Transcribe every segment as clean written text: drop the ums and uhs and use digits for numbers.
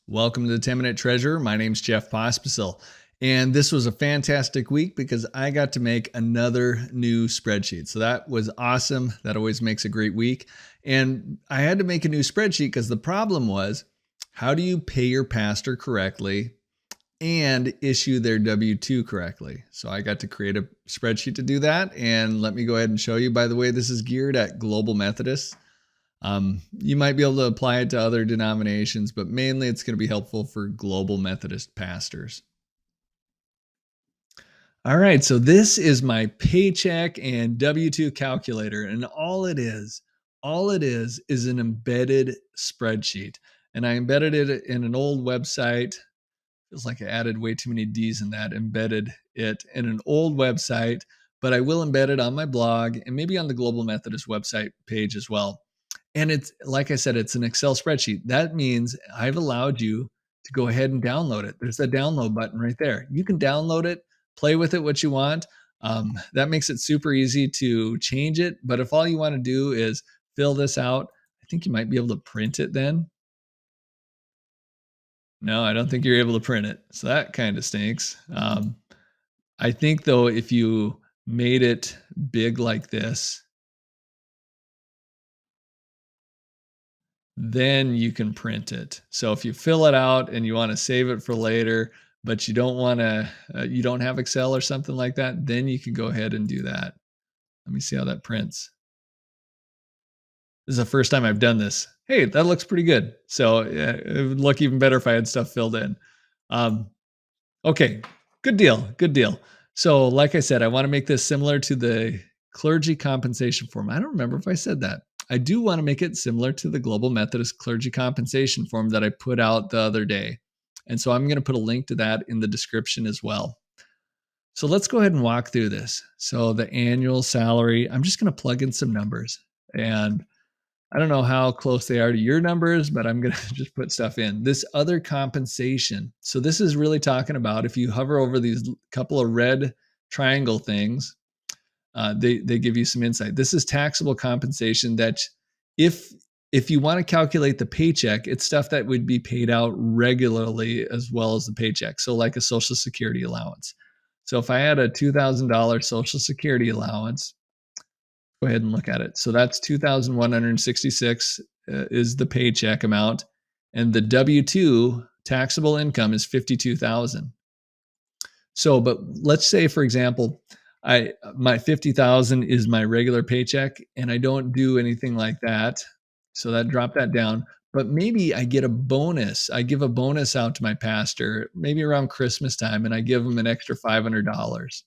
Welcome to the 10-Minute Treasurer. My name's Jeff Pospisil. And this was a fantastic week because I got to make another new spreadsheet. So that was awesome. That always makes a great week. And I had to make a new spreadsheet because the problem was, how do you pay your pastor correctly and issue their W-2 correctly? So I got to create a spreadsheet to do that. And let me go ahead and show you. By the way, this is geared at Global Methodist. You might be able to apply it to other denominations, but mainly it's going to be helpful for Global Methodist pastors. All right, so this is my paycheck and W-2 calculator, and all it is an embedded spreadsheet. And I embedded it in an old website. Feels like I added way too many D's in that, embedded it in an old website, but I will embed it on my blog and maybe on the Global Methodist website page as well. And it's, like I said, it's an Excel spreadsheet. That means I've allowed you to go ahead and download it. There's a download button right there. You can download it, play with it what you want. That makes it super easy to change it. But if all you want to do is fill this out, I think you might be able to print it then. No, I don't think you're able to print it. So that kind of stinks. I think, though, if you made it big like this, then you can print it. So if you fill it out and you want to save it for later, but you don't want to, you don't have Excel or something like that, then you can go ahead and do that. Let me see how that prints. This is the first time I've done this. Hey, that looks pretty good. So it would look even better if I had stuff filled in. Um, okay, good deal. Good deal. So, like I said, I want to make this similar to the clergy compensation form. I don't remember if I said that. I do want to make it similar to the Global Methodist clergy compensation form that I put out the other day. And so I'm going to put a link to that in the description as well. So let's go ahead and walk through this. So the annual salary, I'm just going to plug in some numbers. And I don't know how close they are to your numbers, but I'm going to just put stuff in. This other compensation. So this is really talking about, if you hover over these couple of red triangle things, they give you some insight. This is taxable compensation that if you want to calculate the paycheck, it's stuff that would be paid out regularly as well as the paycheck. So like a Social Security allowance. So if I had a $2,000 Social Security allowance, go ahead and look at it. So that's 2,166 is the paycheck amount, and the W-2 taxable income is 52,000. So, but let's say, for example, my 50,000 is my regular paycheck, and I don't do anything like that. So that drop that down. But maybe I get a bonus. I give a bonus out to my pastor, maybe around Christmas time, and I give him an extra $500.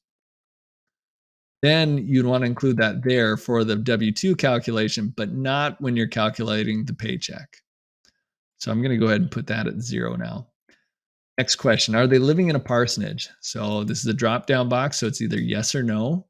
Then you'd want to include that there for the W-2 calculation, but not when you're calculating the paycheck. So I'm going to go ahead and put that at 0 now. Next question, are they living in a parsonage? So this is a drop-down box, so it's either yes or no.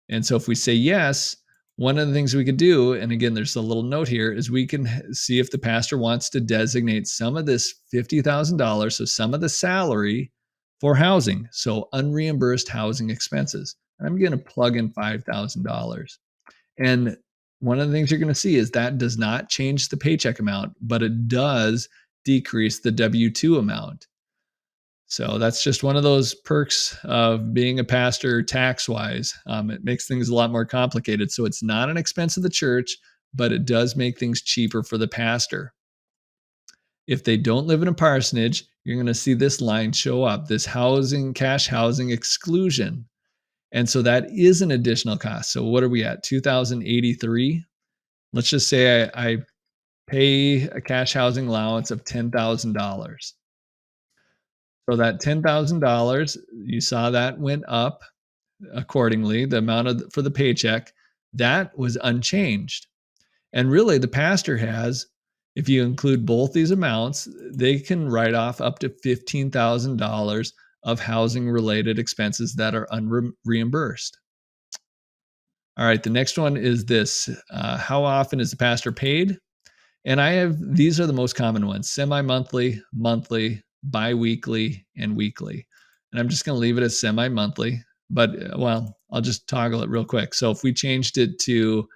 And so if we say yes, one of the things we could do, and again, there's a little note here, is we can see if the pastor wants to designate some of this $50,000, so some of the salary, for housing, so unreimbursed housing expenses. I'm going to plug in $5,000. And one of the things you're going to see is that does not change the paycheck amount, but it does decrease the W-2 amount. So that's just one of those perks of being a pastor tax-wise. It makes things a lot more complicated. So it's not an expense of the church, but it does make things cheaper for the pastor. If they don't live in a parsonage, you're going to see this line show up, this housing, cash housing exclusion. And so that is an additional cost. So what are we at? 2,083. Let's just say I pay a cash housing allowance of $10,000. So that $10,000, you saw that went up accordingly, the amount for the paycheck, that was unchanged. And really, the pastor has, if you include both these amounts, they can write off up to $15,000 of housing related expenses that are unreimbursed. All right, the next one is this. How often is the pastor paid? And these are the most common ones: semi-monthly, monthly, bi-weekly, and weekly. And I'm just going to leave it as semi-monthly, but I'll just toggle it real quick. So if we changed it to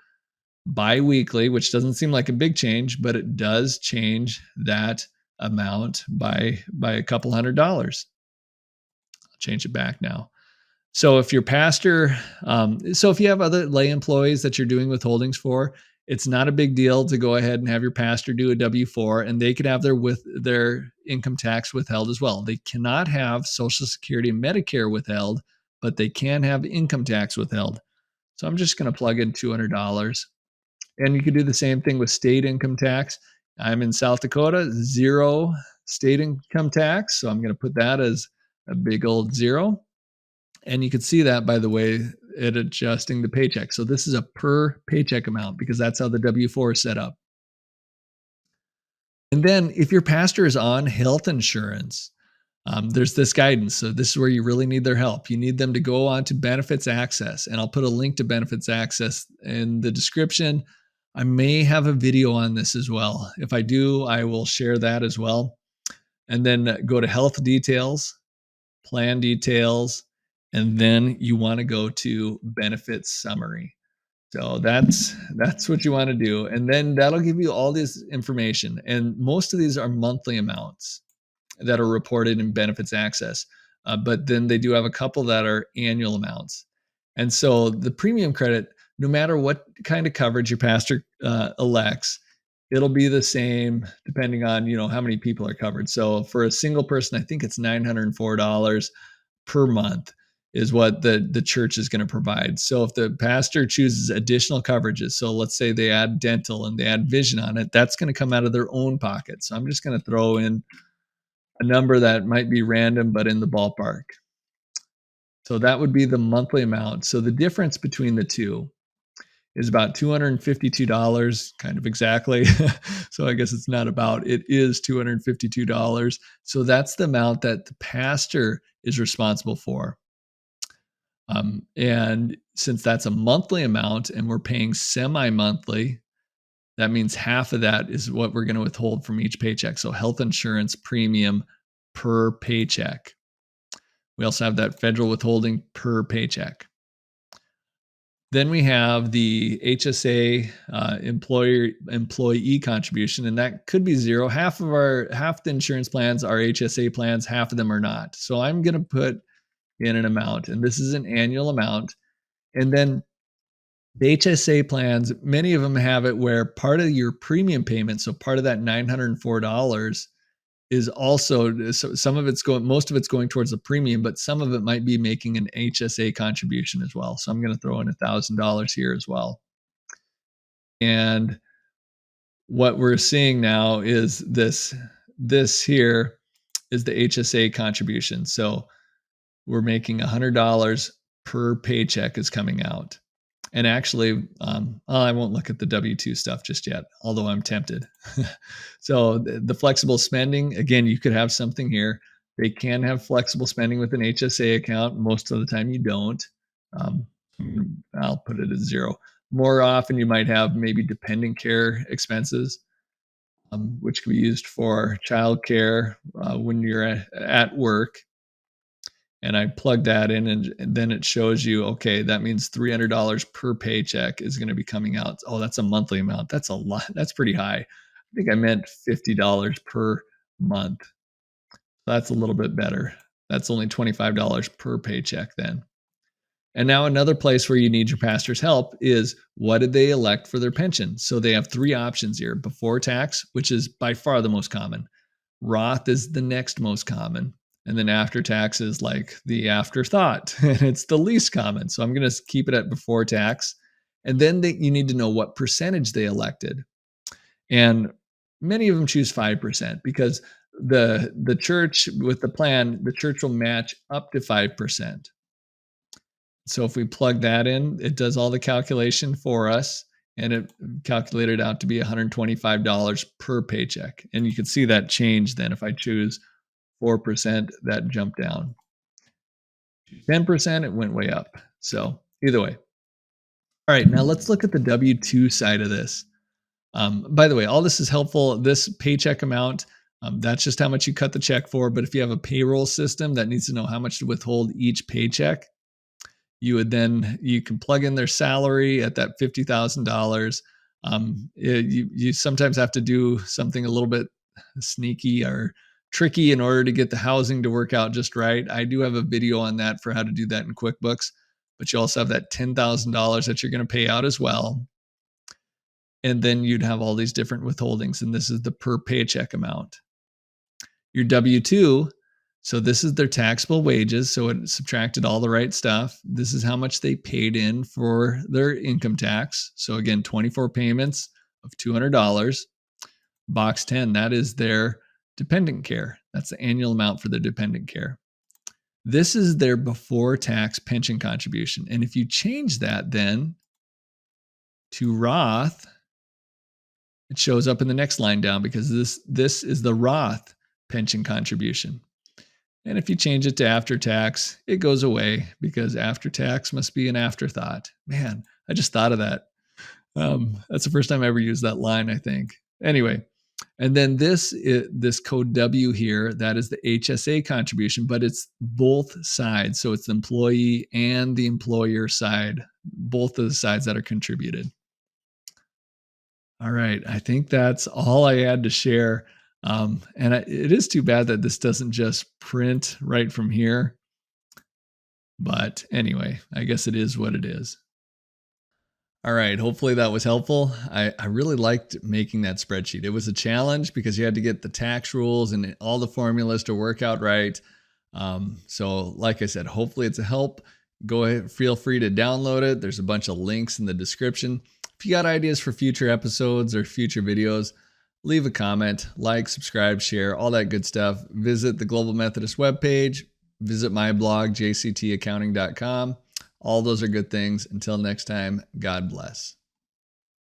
bi-weekly, which doesn't seem like a big change, but it does change that amount by a couple $100. I'll change it back now. So if your pastor, so if you have other lay employees that you're doing withholdings for, it's not a big deal to go ahead and have your pastor do a W-4, and they could have their income tax withheld as well. They cannot have Social Security and Medicare withheld, but they can have income tax withheld. So I'm just going to plug in $200. And you could do the same thing with state income tax. I'm in South Dakota, zero state income tax. So I'm going to put that as a big old zero. And you can see that, by the way, it adjusting the paycheck. So this is a per paycheck amount because that's how the W-4 is set up. And then if your pastor is on health insurance, there's this guidance. So this is where you really need their help. You need them to go on to Benefits Access, and I'll put a link to Benefits Access in the description. I may have a video on this as well. If I do, I will share that as well. And then go to Health Details, Plan Details, and then you want to go to Benefits Summary. So that's what you want to do, and then that'll give you all this information. And most of these are monthly amounts that are reported in Benefits Access. But then they do have a couple that are annual amounts. And so the premium credit, no matter what kind of coverage your pastor elects, it'll be the same depending on how many people are covered. So for a single person, I think it's $904 per month is what the church is going to provide. So if the pastor chooses additional coverages, so let's say they add dental and they add vision on it, that's going to come out of their own pocket. So I'm just going to throw in a number that might be random, but in the ballpark. So that would be the monthly amount. So the difference between the two is about $252, kind of exactly. So I guess it's not about, it is $252. So that's the amount that the pastor is responsible for. And since that's a monthly amount and we're paying semi-monthly, that means half of that is what we're going to withhold from each paycheck. So health insurance premium per paycheck. We also have that federal withholding per paycheck. Then we have the HSA employee contribution, and that could be zero. Half the insurance plans are HSA plans, half of them are not. So I'm going to put in an amount, and this is an annual amount. And then the HSA plans, many of them have it where part of your premium payment, so part of that $904 is also, so some of it's going, most of it's going towards the premium, but some of it might be making an HSA contribution as well. So I'm going to throw in $1,000 here as well. And what we're seeing now is this here is the HSA contribution. So we're making $100 per paycheck is coming out. And actually, I won't look at the W-2 stuff just yet, although I'm tempted. So the flexible spending, again, you could have something here. They can have flexible spending with an HSA account. Most of the time you don't. Um, I'll put it at zero. More often you might have maybe dependent care expenses, which can be used for childcare when you're at work. And I plug that in, and then it shows you, okay, that means $300 per paycheck is going to be coming out. Oh, that's a monthly amount. That's a lot. That's pretty high. I think I meant $50 per month. That's a little bit better. That's only $25 per paycheck then. And now another place where you need your pastor's help is, what did they elect for their pension? So they have three options here: before tax, which is by far the most common; Roth is the next most common; and then after tax is like the afterthought, and it's the least common. So I'm going to keep it at before tax. And then you need to know what percentage they elected. And many of them choose 5% because the church, with the plan, the church will match up to 5%. So if we plug that in, it does all the calculation for us, and it calculated out to be $125 per paycheck. And you can see that change then. If I choose 4%, that jumped down. 10%, it went way up. So either way. All right, now let's look at the W-2 side of this. By the way, all this is helpful. This paycheck amount, that's just how much you cut the check for. But if you have a payroll system that needs to know how much to withhold each paycheck, you can plug in their salary at that $50,000. You sometimes have to do something a little bit sneaky or tricky in order to get the housing to work out just right. I do have a video on that for how to do that in QuickBooks, but you also have that $10,000 that you're going to pay out as well. And then you'd have all these different withholdings, and this is the per paycheck amount. Your W-2, so this is their taxable wages, so it subtracted all the right stuff. This is how much they paid in for their income tax. So again, 24 payments of $200. Box 10, that is their dependent care. That's the annual amount for the dependent care. This is their before tax pension contribution. And if you change that then to Roth, it shows up in the next line down because this is the Roth pension contribution. And if you change it to after tax, it goes away because after tax must be an afterthought. Man, I just thought of that. That's the first time I ever used that line, I think. Anyway, and then this code W here, that is the HSA contribution, but it's both sides. So it's the employee and the employer side, both of the sides that are contributed. All right. I think that's all I had to share. It is too bad that this doesn't just print right from here. But anyway, I guess it is what it is. All right. Hopefully that was helpful. I really liked making that spreadsheet. It was a challenge because you had to get the tax rules and all the formulas to work out right. So like I said, hopefully it's a help. Go ahead, feel free to download it. There's a bunch of links in the description. If you got ideas for future episodes or future videos, leave a comment, like, subscribe, share, all that good stuff. Visit the Global Methodist webpage. Visit my blog, jctaccounting.com. All those are good things. Until next time, God bless.